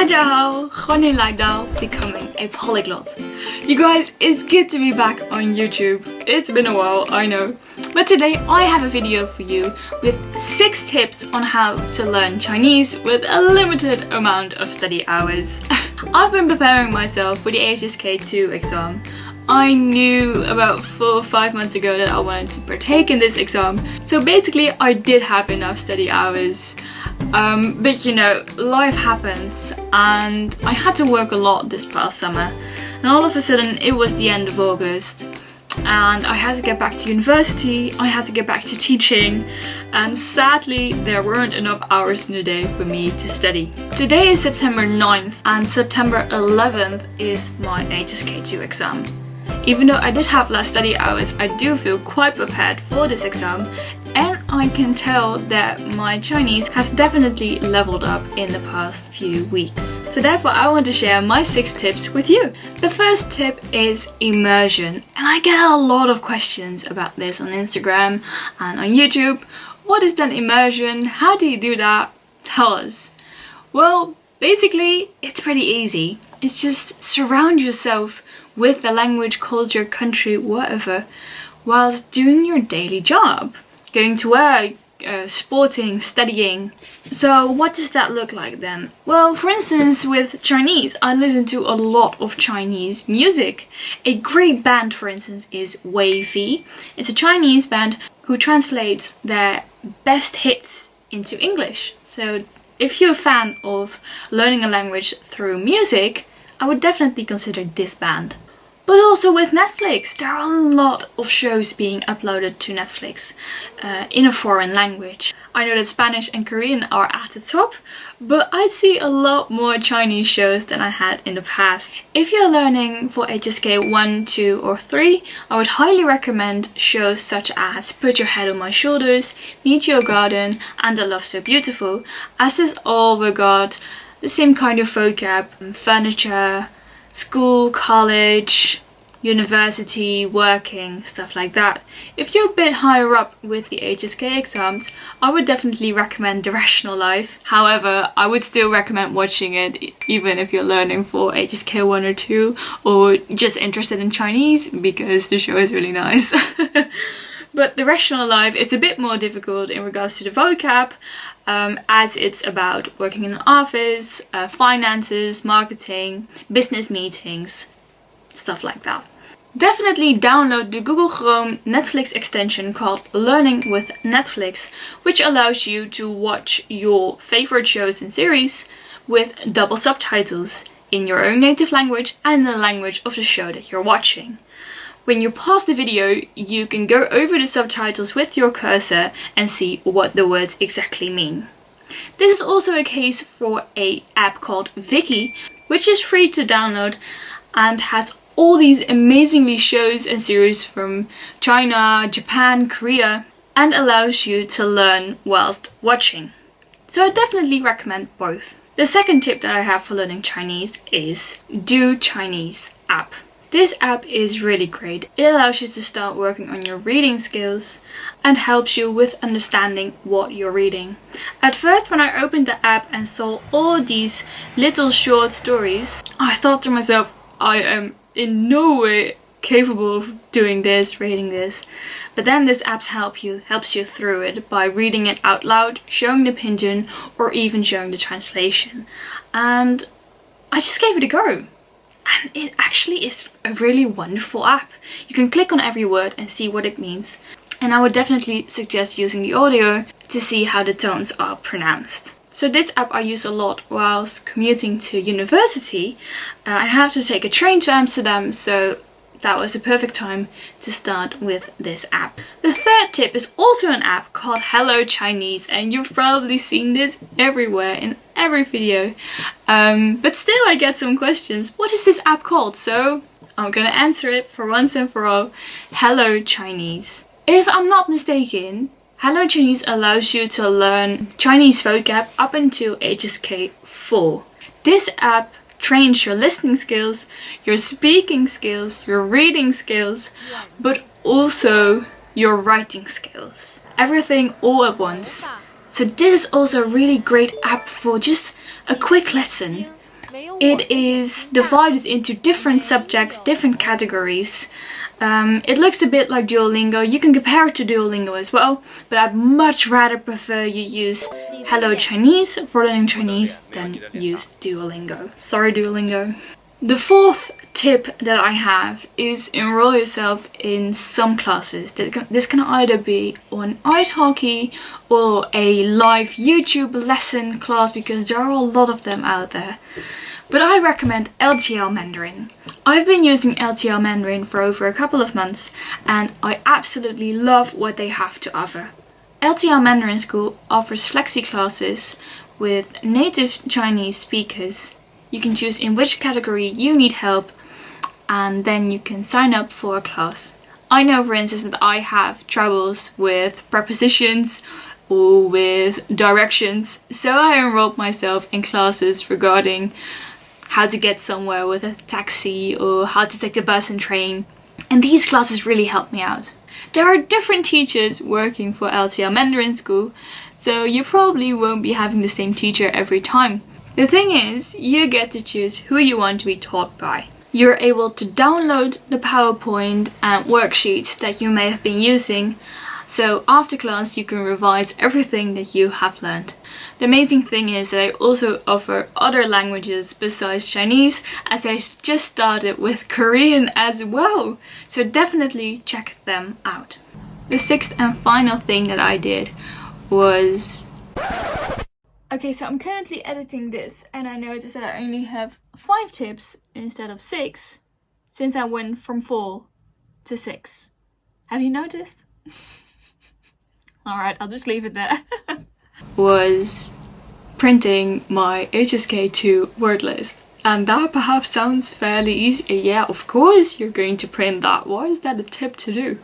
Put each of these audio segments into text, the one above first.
大家好，欢迎来到 Becoming a Polyglot. You guys, it's good to be back on YouTube. It's been a while, I know. But today I have a video for you with 6 tips on how to learn Chinese with a limited amount of study hours. I've been preparing myself for the HSK 2 exam. I knew about 4 or 5 months ago that I wanted to partake in this exam. So basically I did have enough study hours. But you know, life happens and I had to work a lot this past summer. And all of a sudden it was the end of August. And I had to get back to university, I had to get back to teaching, and sadly there weren't enough hours in the day for me to study. Today is September 9th and September 11th is my HSK2 exam. Even though I did have less study hours, I do feel quite prepared for this exam, and I can tell that my Chinese has definitely leveled up in the past few weeks. So therefore I want to share my 6 tips with you. The first tip is immersion, and I get a lot of questions about this on Instagram and on YouTube. What is then immersion? How do you do that? Tell us. Well, basically it's pretty easy. It's just surround yourself with the language, culture, country, whatever, whilst doing your daily job. Going to work, sporting, studying. So what does that look like then? Well, for instance, with Chinese, I listen to a lot of Chinese music. A great band, for instance, is Wavy. It's a Chinese band who translates their best hits into English. So if you're a fan of learning a language through music, I would definitely consider this band. But also with Netflix, there are a lot of shows being uploaded to Netflix in a foreign language. I know that Spanish and Korean are at the top, but I see a lot more Chinese shows than I had in the past. If you're learning for HSK 1, 2 or 3, I would highly recommend shows such as Put Your Head on My Shoulders, Meet Your Garden and The Love So Beautiful, as this all regard the same kind of vocab, furniture, school, college, university, working, stuff like that. If you're a bit higher up with the HSK exams, I would definitely recommend The Rational Life. However, I would still recommend watching it even if you're learning for HSK 1 or 2 or just interested in Chinese, because the show is really nice. But The Rational Life is a bit more difficult in regards to the vocab, as it's about working in an office, finances, marketing, business meetings, stuff like that. Definitely download the Google Chrome Netflix extension called Learning with Netflix, which allows you to watch your favorite shows and series with double subtitles in your own native language and the language of the show that you're watching. When you pause the video, you can go over the subtitles with your cursor and see what the words exactly mean. This is also a case for an app called Viki, which is free to download and has all these amazingly shows and series from China, Japan, Korea, and allows you to learn whilst watching. So I definitely recommend both. The second tip that I have for learning Chinese is DuChinese app. This app is really great. It allows you to start working on your reading skills and helps you with understanding what you're reading. At first, when I opened the app and saw all these little short stories, I thought to myself, I am in no way capable of doing this, reading this. But then this app helps you through it by reading it out loud, showing the pinyin, or even showing the translation. And I just gave it a go. And it actually is a really wonderful app. You can click on every word and see what it means. And I would definitely suggest using the audio to see how the tones are pronounced. So this app I use a lot whilst commuting to university. I have to take a train to Amsterdam, so that was the perfect time to start with this app. The third tip is also an app called HelloChinese, and you've probably seen this everywhere in every video. But still I get some questions. What is this app called? So I'm gonna answer it for once and for all. HelloChinese. If I'm not mistaken, HelloChinese allows you to learn Chinese vocab up until HSK 4. This app trains your listening skills, your speaking skills, your reading skills, but also your writing skills. Everything all at once. So this is also a really great app for just a quick lesson. It is divided into different subjects, different categories. It looks a bit like Duolingo. You can compare it to Duolingo as well, but I'd much rather prefer you use HelloChinese for learning Chinese than use Duolingo. Sorry, Duolingo. The fourth tip that I have is enroll yourself in some classes. This can either be on italki or a live YouTube lesson class, because there are a lot of them out there. But I recommend LTL Mandarin. I've been using LTL Mandarin for over a couple of months and I absolutely love what they have to offer. LTL Mandarin School offers flexi classes with native Chinese speakers. You can choose in which category you need help and then you can sign up for a class. I know, for instance, that I have troubles with prepositions or with directions, so I enrolled myself in classes regarding how to get somewhere with a taxi or how to take the bus and train, and these classes really helped me out. There are different teachers working for LTL Mandarin School, so you probably won't be having the same teacher every time. The thing is, you get to choose who you want to be taught by. You're able to download the PowerPoint and worksheets that you may have been using, so after class you can revise everything that you have learned. The amazing thing is that I also offer other languages besides Chinese, as I just started with Korean as well, so definitely check them out. The sixth and final thing that I did was... Okay, so I'm currently editing this and I noticed that I only have 5 tips instead of 6 since I went from 4 to 6. Have you noticed? Alright, I'll just leave it there. Was printing my HSK word list. And that perhaps sounds fairly easy. Yeah, of course you're going to print that. Why is that a tip to do?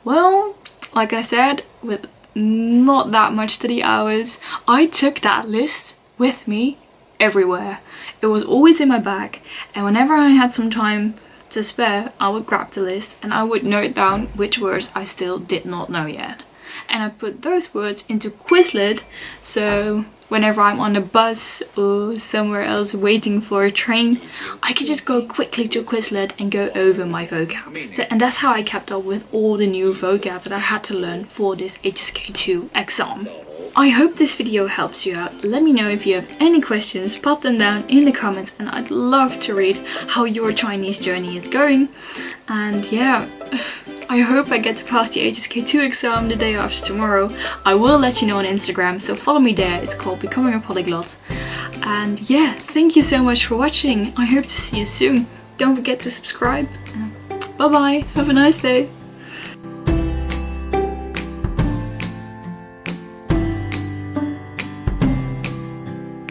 Well, like I said, with not that much study hours, I took that list with me everywhere. It was always in my bag, and whenever I had some time to spare, I would grab the list and I would note down which words I still did not know yet. And I put those words into Quizlet, so whenever I'm on a bus or somewhere else waiting for a train, I could just go quickly to Quizlet and go over my vocab. And that's how I kept up with all the new vocab that I had to learn for this HSK2 exam. I hope this video helps you out. Let me know if you have any questions, pop them down in the comments and I'd love to read how your Chinese journey is going. And yeah, I hope I get to pass the HSK2 exam the day after tomorrow. I will let you know on Instagram, so follow me there. It's called Becoming a Polyglot. And yeah, thank you so much for watching. I hope to see you soon. Don't forget to subscribe. Bye bye, have a nice day.